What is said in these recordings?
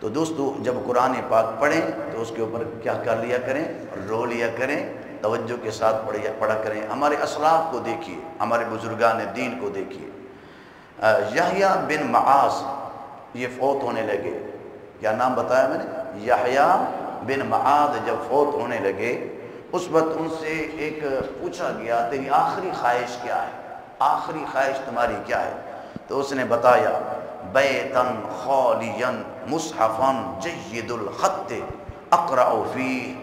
تو دوستو جب قرآن پاک پڑھیں تو اس کے اوپر کیا کر لیا کریں؟ رو لیا کریں، توجہ کے ساتھ پڑھا کریں۔ ہمارے اسلاف کو دیکھیے، ہمارے بزرگان دین کو دیکھیے۔ یحییٰ بن معاذ یہ فوت ہونے لگے، کیا نام بتایا میں نے؟ یحییٰ بن معاذ جب فوت ہونے لگے، اس وقت ان سے ایک پوچھا گیا تیری آخری خواہش کیا ہے؟ آخری خواہش تمہاری کیا ہے؟ تو اس نے بتایا بیتن خالین مصحفن جید الخط اقرأ فیہ،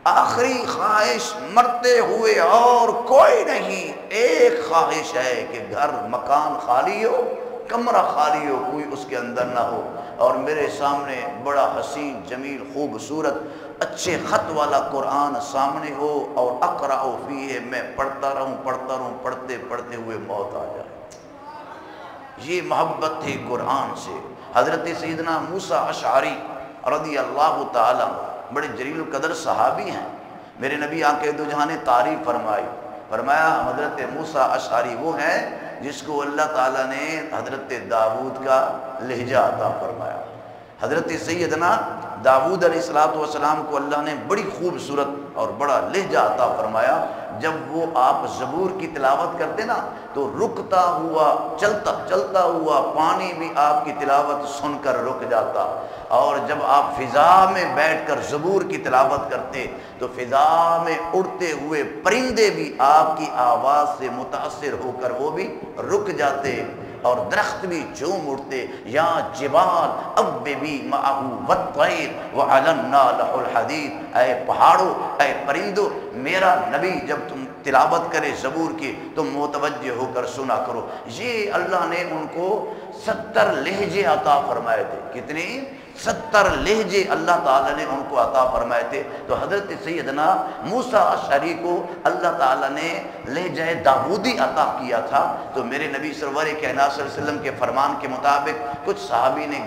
آخری خواہش مرتے ہوئے اور کوئی نہیں، ایک خواہش ہے کہ گھر مکان خالی ہو، کمرہ خالی ہو، کوئی اس کے اندر نہ ہو، اور میرے سامنے بڑا حسین جمیل خوبصورت اچھے خط والا قرآن سامنے ہو، اور اقرأ فیہ میں پڑھتا رہوں پڑھتے پڑھتے ہوئے موت آ جائے۔ یہ محبت تھی قرآن سے۔ حضرت سیدنا موسیٰ اشعری رضی اللہ تعالیٰ بڑے جلیل القدر صحابی ہیں، میرے نبی آنکہ دو جہاں نے تعریف فرمایا حضرت موسیٰ اشعری وہ ہیں جس کو اللہ تعالیٰ نے حضرت داؤد کا لہجہ عطا فرمایا۔ حضرت سیدنا داؤد علیہ السلام کو اللہ نے بڑی خوبصورت اور بڑا لہجہ عطا فرمایا۔ جب وہ آپ زبور کی تلاوت کرتے نا تو رکتا ہوا چلتا ہوا پانی بھی آپ کی تلاوت سن کر رک جاتا، اور جب آپ فضا میں بیٹھ کر زبور کی تلاوت کرتے تو فضا میں اڑتے ہوئے پرندے بھی آپ کی آواز سے متاثر ہو کر وہ بھی رک جاتے، اور درخت بھی جھوم اٹھتے، یا جبال اوبی معہ والطیر وعلنا لہ الحدید، اے پہاڑوں اے پرندوں میرا نبی جب تم تلاوت کرے زبور کی تم متوجہ ہو کر سنا کرو۔ یہ اللہ نے ان کو 70 لہجے عطا فرمائے تھے۔ کتنی؟ 70 لہجے اللہ تعالیٰ نے ان کو عطا فرمائے تھے۔ تو حضرت سیدنا موسیٰ اشعری کو اللہ تعالیٰ نے لہجہ داؤدی عطا کیا تھا۔ تو میرے نبی سرور کائنات صلی اللہ علیہ وسلم کے فرمان کے مطابق کچھ صحابی نے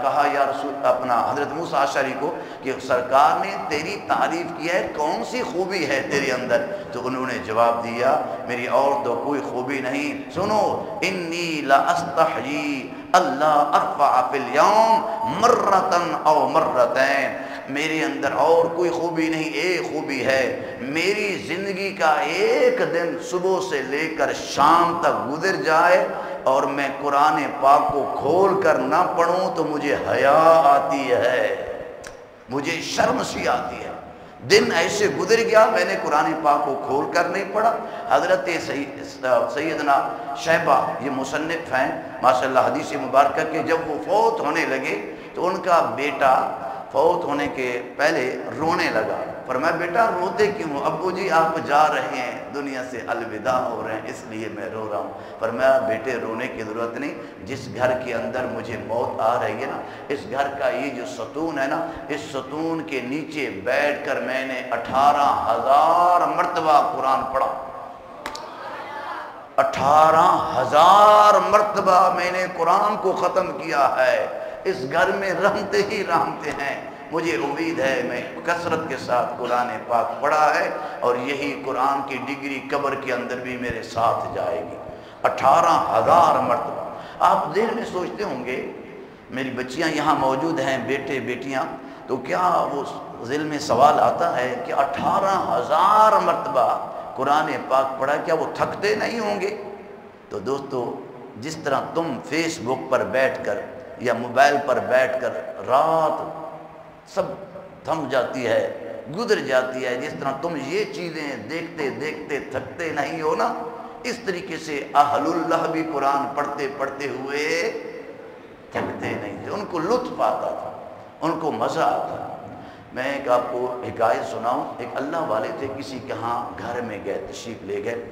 کہا یا رسول حضرت موسیٰ اشعری کو کہ سرکار نے تیری تعریف کی ہے، کون سی خوبی ہے تیرے اندر؟ تو انہوں نے جواب دیا میری اور تو کوئی خوبی نہیں، سنو انی لاستحیی اللہ ارفع فی الیوم مرتن او مرتین، میرے اندر اور کوئی خوبی نہیں، ایک خوبی ہے، میری زندگی کا ایک دن صبح سے لے کر شام تک گزر جائے اور میں قرآن پاک کو کھول کر نہ پڑھوں تو مجھے حیا آتی ہے، مجھے شرم سی آتی ہے۔ دن ایسے گزر گیا میں نے قرآن پاک کو کھول کر نہیں پڑھا۔ حضرت سیدنا شیبہ یہ مصنف ہیں ماشاءاللہ حدیث مبارکہ کے، جب وہ فوت ہونے لگے تو ان کا بیٹا فوت ہونے کے پہلے رونے لگا۔ فرمایا بیٹا روتے کیوں ہو؟ ابو جی آپ جا رہے ہیں، دنیا سے الوداع ہو رہے ہیں، اس لیے میں رو رہا ہوں۔ فرمایا بیٹے رونے کی ضرورت نہیں، جس گھر کے اندر مجھے موت آ رہی ہے نا، اس گھر کا یہ جو ستون ہے نا، اس ستون کے نیچے بیٹھ کر میں نے 18,000 مرتبہ قرآن پڑھا، 18,000 مرتبہ میں نے قرآن کو ختم کیا ہے۔ اس گھر میں رحمتے ہی رحمتے ہیں، مجھے امید ہے میں کثرت کے ساتھ قرآن پاک پڑھا ہے، اور یہی قرآن کی ڈگری قبر کے اندر بھی میرے ساتھ جائے گی۔ 18,000 مرتبہ۔ آپ ذہن میں سوچتے ہوں گے میری بچیاں یہاں موجود ہیں، بیٹے بیٹیاں، تو کیا وہ ذہن میں سوال آتا ہے کہ 18,000 مرتبہ قرآن پاک پڑھا، کیا وہ تھکتے نہیں ہوں گے؟ تو دوستو جس طرح تم فیس بک پر بیٹھ کر یا موبائل پر بیٹھ کر رات سب تھم جاتی ہے، گزر جاتی ہے، جس طرح تم یہ چیزیں دیکھتے دیکھتے تھکتے نہیں ہو نا، اس طریقے سے اہل اللہ بھی قرآن پڑھتے پڑھتے ہوئے تھکتے نہیں تھے، ان کو لطف آتا تھا، ان کو مزہ آتا تھا۔ میں ایک آپ کو حکایت سناؤں، ایک اللہ والے تھے، کسی کے ہاں گھر میں گئے، تشریف لے گئے،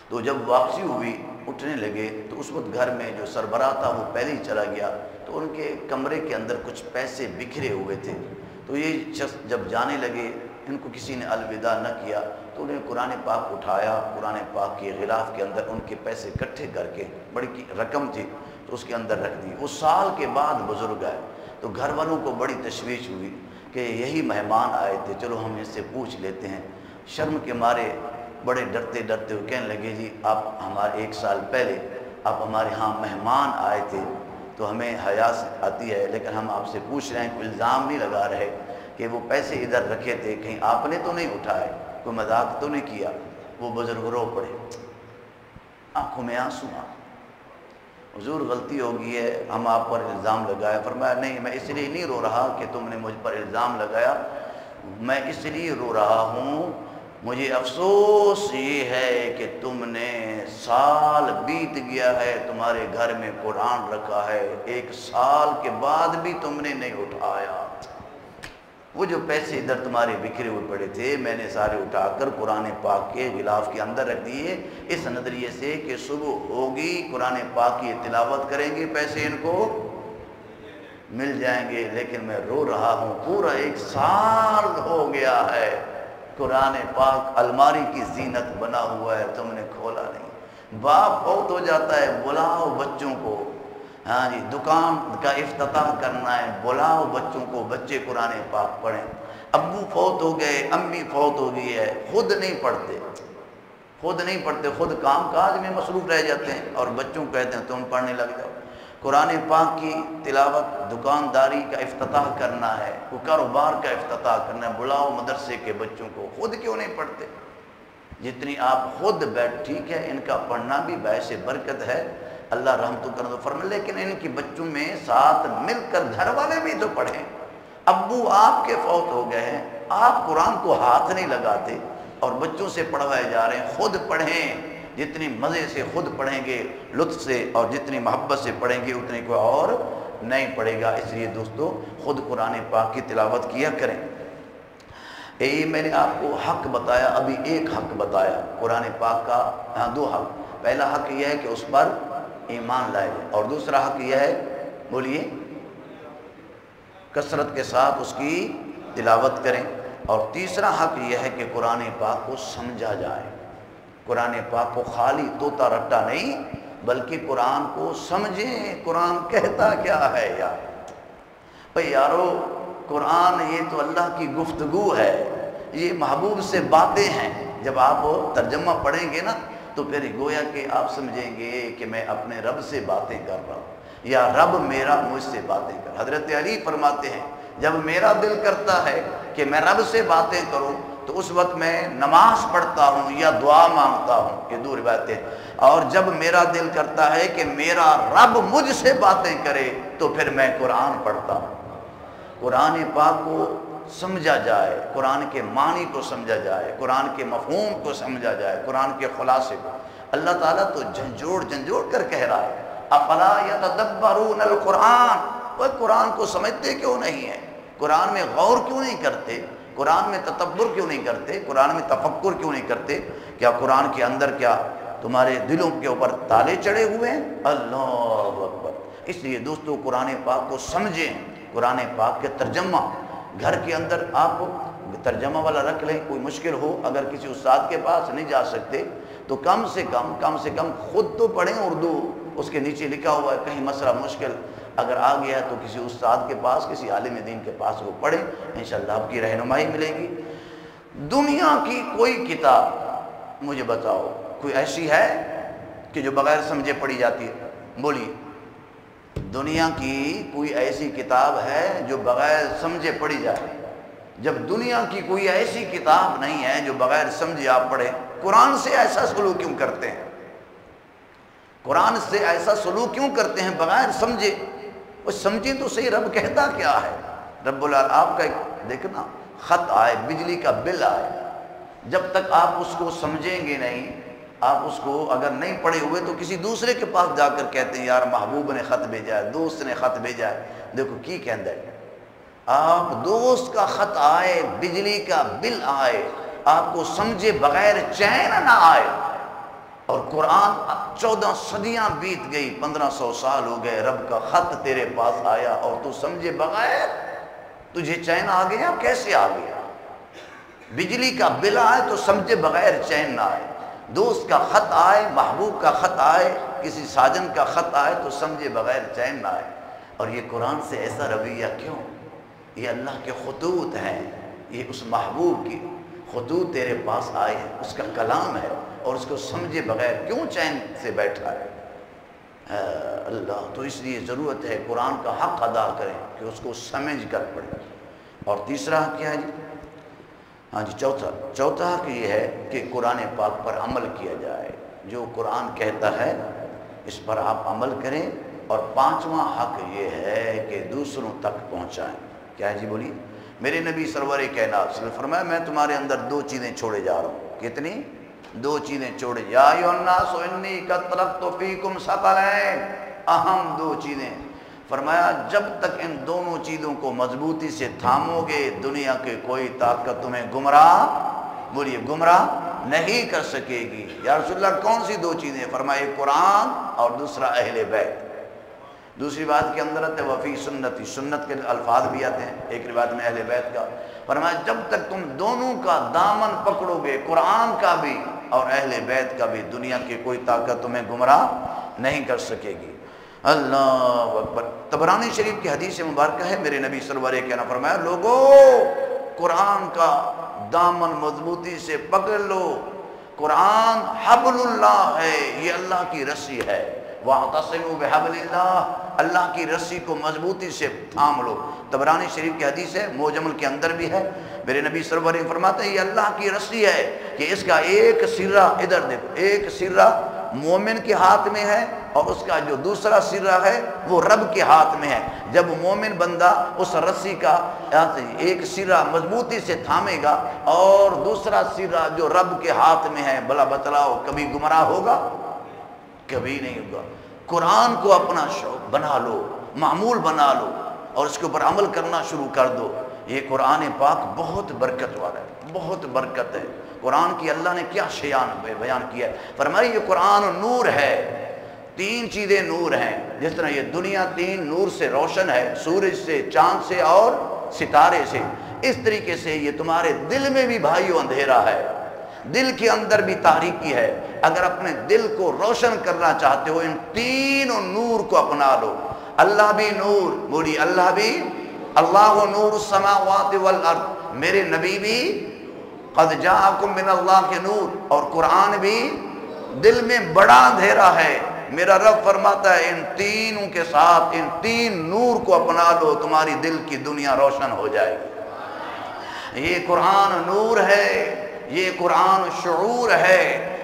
تو جب واپسی ہوئی اٹھنے لگے تو اس وقت گھر میں جو سربراہ تھا وہ پہلے ہی چلا گیا، تو ان کے کمرے کے اندر کچھ پیسے بکھرے ہوئے تھے، تو یہ شخص جب جانے لگے ان کو کسی نے الوداع نہ کیا تو انہیں قرآن پاک اٹھایا، قرآن پاک کے غلاف کے اندر ان کے پیسے اکٹھے کر کے، بڑی رقم تھی تو اس کے اندر رکھ دی۔ وہ سال کے بعد بزرگ آئے تو گھر والوں کو بڑی تشویش ہوئی کہ یہی مہمان آئے تھے، چلو ہم اس سے پوچھ لیتے ہیں۔ شرم کے مارے بڑے ڈرتے ڈرتے وہ کہنے لگے جی آپ ہمارے 1 سال پہلے آپ ہمارے ہاں مہمان آئے تھے، تو ہمیں حیا آتی ہے، لیکن ہم آپ سے پوچھ رہے ہیں، کوئی الزام نہیں لگا رہے کہ وہ پیسے ادھر رکھے تھے، کہیں آپ نے تو نہیں اٹھائے، کوئی مذاق تو نہیں کیا؟ وہ بزرگ رو پڑے، آنکھوں میں آنسو آ، حضور غلطی ہو گئی ہے، ہم آپ پر الزام لگایا۔ فرمایا نہیں، میں اس لیے نہیں رو رہا کہ تم نے مجھ پر الزام لگایا، میں اس لیے رو رہا ہوں، مجھے افسوس یہ ہے کہ تم نے سال بیت گیا ہے، تمہارے گھر میں قرآن رکھا ہے، 1 سال کے بعد بھی تم نے نہیں اٹھایا۔ وہ جو پیسے ادھر تمہارے بکھرے ہوئے پڑے تھے، میں نے سارے اٹھا کر قرآن پاک کے غلاف کے اندر رکھ دیے، اس نظریے سے کہ صبح ہوگی قرآن پاک کی تلاوت کریں گے، پیسے ان کو مل جائیں گے۔ لیکن میں رو رہا ہوں، پورا 1 سال ہو گیا ہے، قرآن پاک الماری کی زینت بنا ہوا ہے، تم نے کھولا نہیں۔ باپ فوت ہو جاتا ہے، بلاؤ بچوں کو، ہاں جی، دکان کا افتتاح کرنا ہے، بلاؤ بچوں کو، بچے قرآن پاک پڑھیں۔ ابو فوت ہو گئے، امی فوت ہو گئی ہے، خود نہیں پڑھتے، خود کام کاج میں مصروف رہ جاتے ہیں، اور بچوں کو کہتے ہیں تم پڑھنے لگ جاؤ۔ قرآن پاک کی تلاوت، دکانداری کا افتتاح کرنا ہے، کوئی کاروبار کا افتتاح کرنا ہے، بلاؤ مدرسے کے بچوں کو، خود کیوں نہیں پڑھتے؟ جتنی آپ خود بیٹھ، ٹھیک ہے ان کا پڑھنا بھی باعث برکت ہے، اللہ رحمتوں کرنا تو فرمائے، لیکن ان کی بچوں میں ساتھ مل کر گھر والے بھی تو پڑھیں۔ ابو آپ کے فوت ہو گئے ہیں، آپ قرآن کو ہاتھ نہیں لگاتے اور بچوں سے پڑھوائے جا رہے ہیں، خود پڑھیں، جتنی مزے سے خود پڑھیں گے، لطف سے، اور جتنی محبت سے پڑھیں گے اتنی کوئی اور نہیں پڑھے گا۔ اس لیے دوستو خود قرآن پاک کی تلاوت کیا کریں۔ میں نے آپ کو حق بتایا، ابھی ایک حق بتایا قرآن پاک کا، 2 حق۔ پہلا حق یہ ہے کہ اس پر ایمان لائے، اور دوسرا حق یہ ہے، بولیے، کثرت کے ساتھ اس کی تلاوت کریں، اور تیسرا حق یہ ہے کہ قرآن پاک کو سمجھا جائے، قرآن پاک کو خالی طوطا رٹا نہیں بلکہ قرآن کو سمجھیں، قرآن کہتا کیا ہے یار۔ بھئی یارو، قرآن یہ تو اللہ کی گفتگو ہے، یہ محبوب سے باتیں ہیں، جب آپ ترجمہ پڑھیں گے نا تو پھر گویا کہ آپ سمجھیں گے کہ میں اپنے رب سے باتیں کر رہا ہوں، یا رب میرا مجھ سے باتیں کر۔ حضرت علی فرماتے ہیں جب میرا دل کرتا ہے کہ میں رب سے باتیں کروں تو اس وقت میں نماز پڑھتا ہوں یا دعا مانگتا ہوں، یہ 2 روایتیں، اور جب میرا دل کرتا ہے کہ میرا رب مجھ سے باتیں کرے تو پھر میں قرآن پڑھتا ہوں۔ قرآن پاک کو سمجھا جائے، قرآن کے معنی کو سمجھا جائے، قرآن کے مفہوم کو سمجھا جائے، قرآن کے خلاصے کو۔ اللہ تعالیٰ تو جھنجھوڑ کر کہہ رہا ہے، افلا یتدبرون القرآن، وہ قرآن کو سمجھتے کیوں نہیں ہیں؟ قرآن میں غور کیوں نہیں کرتے؟ قرآن میں تدبر کیوں نہیں کرتے؟ قرآن میں تفکر کیوں نہیں کرتے؟ کیا قرآن کے اندر کیا تمہارے دلوں کے اوپر تالے چڑھے ہوئے ہیں؟ اللہ اکبر۔ اس لیے دوستو قرآن پاک کو سمجھیں، قرآن پاک کے ترجمہ گھر کے اندر آپ ترجمہ والا رکھ لیں، کوئی مشکل ہو، اگر کسی استاد کے پاس نہیں جا سکتے تو کم سے کم خود تو پڑھیں اردو، اس کے نیچے لکھا ہوا ہے، کہیں مسئلہ مشکل اگر آ گیا تو کسی استاد کے پاس، کسی عالم دین کے پاس وہ پڑھیں، انشاءاللہ آپ کی رہنمائی ملے گی۔ دنیا کی کوئی کتاب مجھے بتاؤ کوئی ایسی ہے کہ جو بغیر سمجھے پڑھی جاتی ہے؟ بولیے، دنیا کی کوئی ایسی کتاب ہے جو بغیر سمجھے پڑھی جائے؟ جب دنیا کی کوئی ایسی کتاب نہیں ہے جو بغیر سمجھے آپ پڑھیں، قرآن سے ایسا سلوک کیوں کرتے ہیں؟ قرآن سے ایسا سلوک کیوں کرتے ہیں بغیر سمجھے؟ وہ سمجھیں تو صحیح، رب کہتا کیا ہے؟ رب العالمین آپ کا ایک دیکھنا خط آئے، بجلی کا بل آئے، جب تک آپ اس کو سمجھیں گے نہیں، آپ اس کو اگر نہیں پڑھے ہوئے تو کسی دوسرے کے پاس جا کر کہتے ہیں یار محبوب نے خط بھیجا ہے، دوست نے خط بھیجا ہے، دیکھو کی کہندا ہے۔ آپ دوست کا خط آئے، بجلی کا بل آئے، آپ کو سمجھے بغیر چین نہ آئے، اور قرآن 14 صدیاں بیت گئی، 1500 سال ہو گئے، رب کا خط تیرے پاس آیا اور تو سمجھے بغیر تجھے چین آ گیا؟ کیسے آ گیا؟ بجلی کا بل آئے تو سمجھے بغیر چین نہ آئے، دوست کا خط آئے، محبوب کا خط آئے، کسی ساجن کا خط آئے تو سمجھے بغیر چین نہ آئے۔ اور یہ قرآن سے ایسا رویہ کیوں؟ یہ اللہ کے خطوط ہیں، یہ اس محبوب کی خطوط تیرے پاس آئے ہیں، اس کا کلام ہے، اور اس کو سمجھے بغیر کیوں چین سے بیٹھا ہے؟ اللہ، تو اس لیے ضرورت ہے قرآن کا حق ادا کریں کہ اس کو سمجھ کر پڑھیں۔ اور تیسرا کیا ہے جی؟ ہاں جی، چوتھا حق یہ ہے کہ قرآن پاک پر عمل کیا جائے، جو قرآن کہتا ہے اس پر آپ عمل کریں۔ اور پانچواں حق یہ ہے کہ دوسروں تک پہنچائیں۔ کیا ہے جی؟ بولیے۔ میرے نبی سرور کائنات صلی اللہ علیہ وسلم نے فرمایا میں تمہارے اندر دو چیزیں چھوڑے جا رہا ہوں۔ کتنی؟ دو چیزیں چھوڑے۔ یا ایھا الناس انی قد ترکت فیکم ثقلین، اہم دو چیزیں۔ فرمایا جب تک ان دونوں چیزوں کو مضبوطی سے تھامو گے دنیا کی کوئی طاقت تمہیں گمراہ، بولیے، گمراہ نہیں کر سکے گی۔ یا رسول اللہ کون سی دو چیزیں؟ فرمایا ایک قرآن اور دوسرا اہل بیت۔ دوسری بات کے اندر آتے وفی سنتی، سنت کے الفاظ بھی آتے ہیں، ایک روایت میں اہل بیت کا۔ فرمایا جب تک تم دونوں کا دامن پکڑو گے، قرآن کا بھی اور اہل بیت کا بھی، دنیا کی کوئی طاقت تمہیں گمراہ نہیں کر سکے گی۔ اللہ اکبر۔ طبرانی شریف کی حدیث مبارکہ ہے، میرے نبی سرور کہنا فرمایا لوگو قرآن کا دامن مضبوطی سے پکڑ لو، قرآن حبل اللہ ہے، یہ اللہ کی رسی ہے۔ وَاعْتَصِمُوا بِحَبْلِ اللَّهِ، اللہ کی رسی کو مضبوطی سے تھام لو۔ طبرانی شریف کی حدیث ہے، معجم کے اندر بھی ہے، میرے نبی سرور فرماتے ہیں یہ اللہ کی رسی ہے کہ اس کا ایک سرہ، ادھر دیکھو، ایک سرہ مومن کے ہاتھ میں ہے اور اس کا جو دوسرا سرہ ہے وہ رب کے ہاتھ میں ہے۔ جب مومن بندہ اس رسی کا ایک سرہ مضبوطی سے تھامے گا اور دوسرا سرہ جو رب کے ہاتھ میں ہے، بھلا بتلاؤ کبھی گمراہ ہوگا؟ کبھی نہیں ہوگا۔ قرآن کو اپنا شوق بنا لو، معمول بنا لو اور اس کے اوپر عمل کرنا شروع کر دو۔ یہ قرآن پاک بہت برکت والا ہے، بہت برکت ہے۔ قرآن کی اللہ نے کیا شیان بیان کیا ہے؟ فرمایا یہ قرآن نور ہے، تین چیزیں نور ہیں۔ جس طرح یہ دنیا تین نور سے روشن ہے، سورج سے، چاند سے اور ستارے سے، اس طریقے سے یہ تمہارے دل میں بھی بھائیو اندھیرا ہے، دل کے اندر بھی تاریکی ہے۔ اگر اپنے دل کو روشن کرنا چاہتے ہو ان تینوں نور کو اپنا لو۔ اللہ بھی نور، بولی اللہ بھی، اللہ نور السماوات والارض، میرے نبی بھی قد جاءکم من اللہ کے نور، اور قرآن بھی دل میں بڑا اندھیرا ہے۔ میرا رب فرماتا ہے ان تینوں کے ساتھ ان تین نور کو اپنا لو، تمہاری دل کی دنیا روشن ہو جائے گی۔ یہ قرآن نور ہے، یہ قرآن شعور ہے،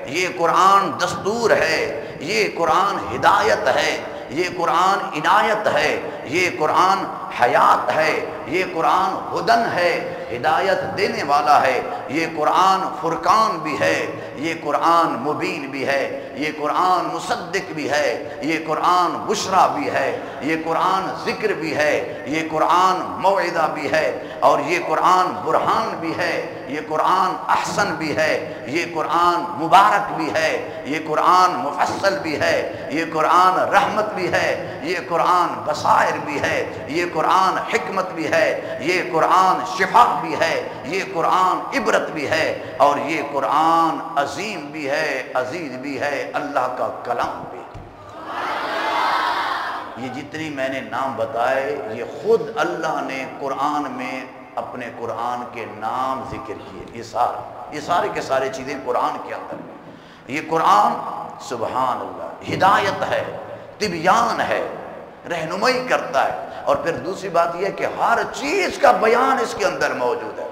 یہ قرآن دستور ہے، یہ قرآن ہدایت ہے، یہ قرآن عنایت ہے، یہ قرآن حیات ہے، یہ قرآن ہدن ہے، ہدایت دینے والا ہے، یہ قرآن فرقان بھی ہے، یہ قرآن مبین بھی ہے، یہ قرآن مصدق بھی ہے، یہ قرآن بشرا بھی ہے، یہ قرآن ذکر بھی ہے، یہ قرآن موعظہ بھی ہے، اور یہ قرآن برہان بھی ہے، یہ قرآن احسن بھی ہے، یہ قرآن مبارک بھی ہے، یہ قرآن مفصل بھی ہے، یہ قرآن رحمت بھی ہے، یہ قرآن بصائر بھی ہے، یہ قرآن حکمت بھی ہے، یہ قرآن شفا بھی ہے، یہ قرآن عبرت بھی ہے، اور یہ قرآن عظیم بھی ہے، عزیز بھی ہے، اللہ کا کلام بھی۔ یہ جتنی میں نے نام بتائے یہ خود اللہ نے قرآن میں اپنے قرآن کے نام ذکر کیے، یہ سارے کے سارے چیزیں قرآن کے اندر۔ یہ قرآن سبحان اللہ ہدایت ہے، تبیان ہے، رہنمائی کرتا ہے، اور پھر دوسری بات یہ ہے کہ ہر چیز کا بیان اس کے اندر موجود ہے۔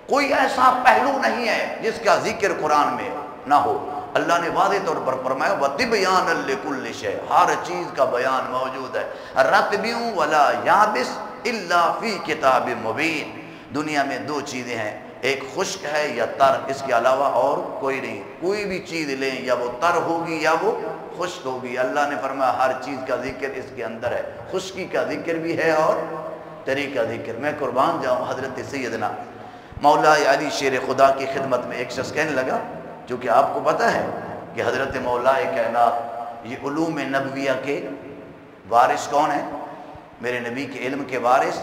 کوئی ایسا پہلو نہیں ہے جس کا ذکر قرآن میں نہ ہو۔ اللہ نے واضح طور پر فرمایا وَتِبْيَانًا لِكُلِّ شَيْءٍ، ہر چیز کا بیان موجود ہے۔ رَتْبٍ وَلَا يَابِسٍ إِلَّا فِي كِتَابٍ مُبِينٍ۔ دنیا میں دو چیزیں ہیں، ایک خشک ہے یا تر، اس کے علاوہ اور کوئی نہیں۔ کوئی بھی چیز لیں یا وہ تر ہوگی یا وہ خشک ہوگی۔ اللہ نے فرمایا ہر چیز کا ذکر اس کے اندر ہے، خشکی کا ذکر بھی ہے اور تری کا ذکر۔ میں قربان جاؤں، حضرت سیدنا مولا علی شیر خدا کی خدمت میں ایک شخص کہنے لگا، چونکہ آپ کو پتہ ہے کہ حضرت مولا کائنات یہ علوم نبویہ کے وارث کون ہیں؟ میرے نبی کے علم کے وارث،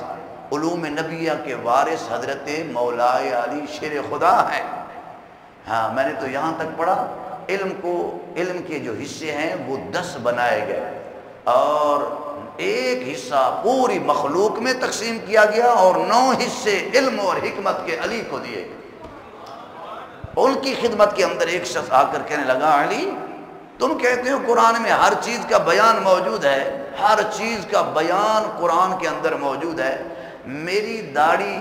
علوم نبویہ کے وارث حضرت مولا علی شیر خدا ہیں۔ ہاں میں نے تو یہاں تک پڑھا علم کے جو حصے ہیں وہ 10 بنائے گئے، اور ایک حصہ پوری مخلوق میں تقسیم کیا گیا، اور 9 حصے علم اور حکمت کے علی کو دیے گئے۔ ان کی خدمت کے اندر ایک شخص آ کر کہنے لگا علی تم کہتے ہو قرآن میں ہر چیز کا بیان موجود ہے، ہر چیز کا بیان قرآن کے اندر موجود ہے۔ میری داڑھی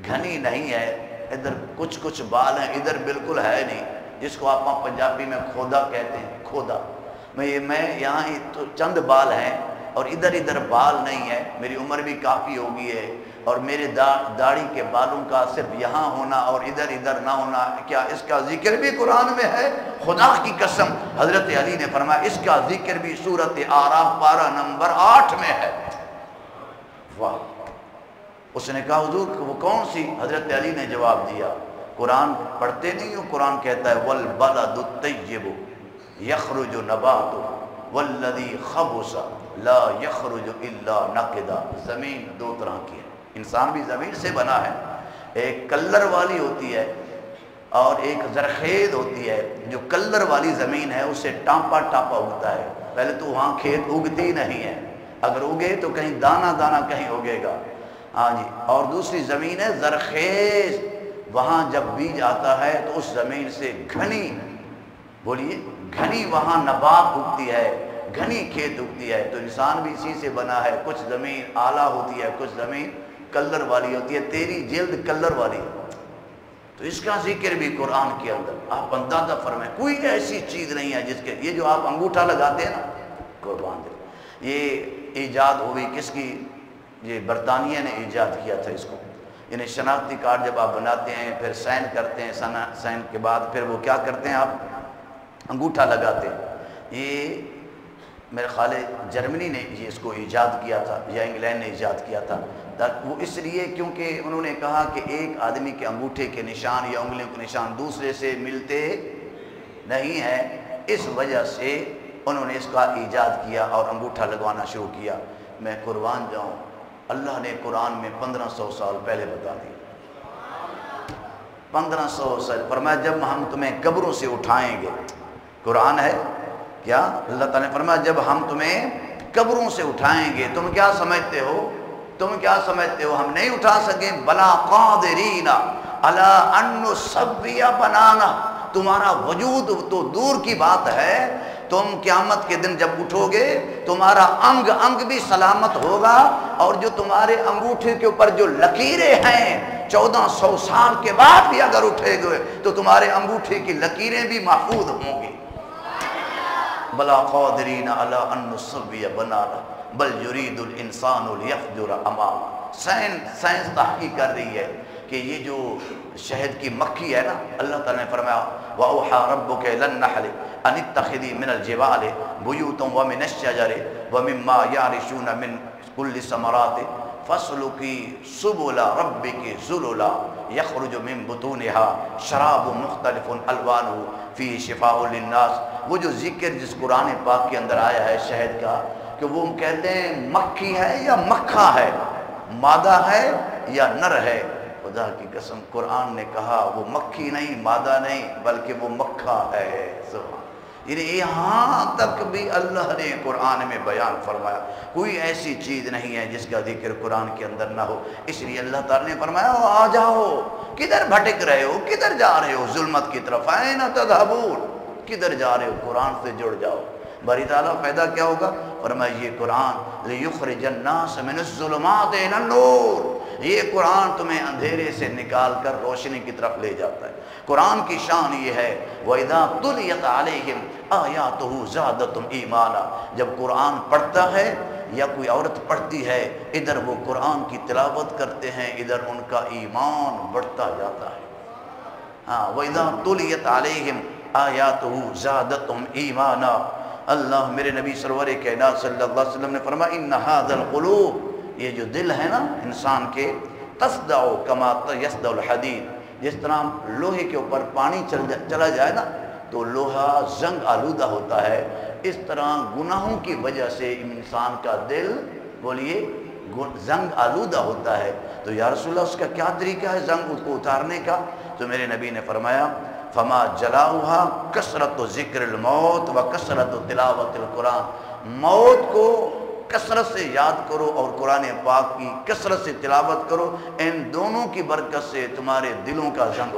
گھنی نہیں ہے، ادھر کچھ بال ہیں، ادھر بالکل ہے نہیں، جس کو آپ پنجابی میں کھودا کہتے ہیں، کھودا۔ میں یہاں ہی تو چند بال ہیں اور ادھر بال نہیں ہے، میری عمر بھی کافی ہو گئی ہے، اور میرے داڑھی کے بالوں کا صرف یہاں ہونا اور ادھر نہ ہونا، کیا اس کا ذکر بھی قرآن میں ہے؟ خدا کی قسم، حضرت علی نے فرمایا اس کا ذکر بھی سورۃ اعراف پارہ نمبر 8 میں ہے۔ واہ! اس نے کہا حضور وہ کون سی؟ حضرت علی نے جواب دیا، قرآن پڑھتے نہیں ہو؟ قرآن کہتا ہے والبلد الطیب یخرج نباتہ والذی خبث لا یخرج الا نقدا۔ زمین دو طرح کی ہے، انسان بھی زمین سے بنا ہے، ایک کلر والی ہوتی ہے اور ایک زرخیز ہوتی ہے۔ جو کلر والی زمین ہے اسے ٹانپا اگتا ہے، پہلے تو وہاں کھیت اگتی نہیں ہے، اگر اگے تو کہیں دانہ کہیں اگے گا، ہاں جی۔ اور دوسری زمین ہے زرخیز، وہاں جب بیج آتا ہے تو اس زمین سے گھنی، بولیے گھنی وہاں نبات اگتی ہے، گھنی کھیت اگتی ہے۔ تو انسان بھی اسی سے بنا ہے، کچھ زمین اعلیٰ ہوتی ہے، کچھ زمین کلر والی ہوتی ہے، تیری جلد کلر والی ہے، تو اس کا ذکر بھی قرآن کے اندر۔ آپ اندازہ فرمائیں، کوئی ایسی چیز نہیں ہے جس کے، یہ جو آپ انگوٹھا لگاتے ہیں نا، قربان دے، یہ ایجاد ہوئی کس کی؟ یہ برطانیہ نے ایجاد کیا تھا اس کو، یعنی شناختی کارڈ جب آپ بناتے ہیں پھر سائن کرتے ہیں، سائن کے بعد پھر وہ کیا کرتے ہیں، آپ انگوٹھا لگاتے ہیں۔ یہ میرے خیال ہے جرمنی نے یہ اس کو ایجاد کیا تھا یا انگلینڈ نے ایجاد کیا تھا، وہ اس لیے کیونکہ انہوں نے کہا کہ ایک آدمی کے انگوٹھے کے نشان یا انگلیوں کے نشان دوسرے سے ملتے نہیں ہیں، اس وجہ سے انہوں نے اس کا ایجاد کیا اور انگوٹھا لگوانا شروع کیا۔ میں قربان جاؤں، اللہ نے قرآن میں 1500 سال پہلے بتا دیا، 1500 سال فرمایا جب ہم تمہیں قبروں سے اٹھائیں گے، قرآن ہے کیا؟ اللہ تعالیٰ نے فرمایا جب ہم تمہیں قبروں سے اٹھائیں گے، تم کیا سمجھتے ہو؟ ہم نہیں اٹھا سکیں؟ بلا قادرین علی ان نسوی بنانا، تمہارا وجود تو دور کی بات ہے، تم قیامت کے دن جب اٹھو گے تمہارا انگ بھی سلامت ہوگا، اور جو تمہارے انگوٹھے کے اوپر جو لکیریں ہیں 1400 سال کے بعد بھی اگر اٹھے گئے تو تمہارے انگوٹھے کی لکیریں بھی محفوظ ہوں گی۔ بلا قادرین علی ان نسوی بنانا بل یرید الانسان لیفجر امامہ۔ سائنس تحقیق کر رہی ہے کہ یہ جو شہد کی مکھی ہے نا، اللہ تعالیٰ نے فرمایا وَأَوْحَىٰ رَبُّكَ إِلَى النَّحْلِ أَنِ اتَّخِذِي مِنَ الْجِبَالِ بُيُوتًا وَمِنَ الشَّجَرِ وَمِمَّا يَعْرِشُونَ مِنْ كُلِّ ثَمَرَاتٍ فَاسْلُكِي سُبُلَ رَبِّكِ ذُلُلًا يَخْرُجُ مِنْ بُطُونِهَا شَرَابٌ مُخْتَلِفٌ أَلْوَانُهُ فِيهِ شِفَاءٌ لِلنَّاسِ۔ وہ جو ذکر جس قرآن پاک کے اندر آیا ہے شہد کا، کہ وہ کہتے ہیں مکھی ہے یا مکھا ہے، مادہ ہے یا نر ہے، خدا کی قسم قرآن نے کہا وہ مکھی نہیں، مادہ نہیں، بلکہ وہ مکھا ہے۔ سبحان، یعنی یہاں تک بھی اللہ نے قرآن میں بیان فرمایا، کوئی ایسی چیز نہیں ہے جس کا ذکر قرآن کے اندر نہ ہو۔ اس لیے اللہ تعالیٰ نے فرمایا آ جاؤ، کدھر بھٹک رہے ہو، کدھر جا رہے ہو ظلمت کی طرف، این تذہبون، کدھر جا رہے ہو، قرآن سے جڑ جاؤ۔ باری تعالیٰ فائدہ کیا ہوگا؟ فرمایا یہ قرآن لِيُخْرِجَ النَّاسَ مِنَ الظُّلُمَاتِ إِلَى النُّورِ، یہ قرآن تمہیں اندھیرے سے نکال کر روشنی کی طرف لے جاتا ہے۔ قرآن کی شان یہ ہے وَإِذَا تُلِيَتْ عَلَيْهِمْ آيَاتُهُ زَادَتْهُمْ إِيمَانًا، جب قرآن پڑھتا ہے یا کوئی عورت پڑھتی ہے، ادھر وہ قرآن کی تلاوت کرتے ہیں، ادھر ان کا ایمان بڑھتا جاتا ہے۔ ہاں، وَإِذَا تُلِيَتْ عَلَيْهِمْ آيَاتُهُ زَادَتْهُمْ إِيمَانًا۔ اللہ میرے نبی سرور کائنات صلی اللہ علیہ وسلم نے فرمایا ان ھذا القلوب، یہ جو دل ہے نا انسان کے، تصدع کما یصدع الحدید، جس طرح لوہے کے اوپر پانی چلا جائے نا تو لوہا زنگ آلودہ ہوتا ہے، اس طرح گناہوں کی وجہ سے انسان کا دل، بولیے، زنگ آلودہ ہوتا ہے۔ تو یا رسول اللہ اس کا کیا طریقہ ہے زنگ کو اتارنے کا؟ تو میرے نبی نے فرمایا فما جلاؤها کثرت ذکر الموت و کثرت تلاوت القرآن، موت کو کثرت سے یاد کرو اور قرآن پاک کی کثرت سے تلاوت کرو، ان دونوں کی برکت سے تمہارے دلوں کا زنگ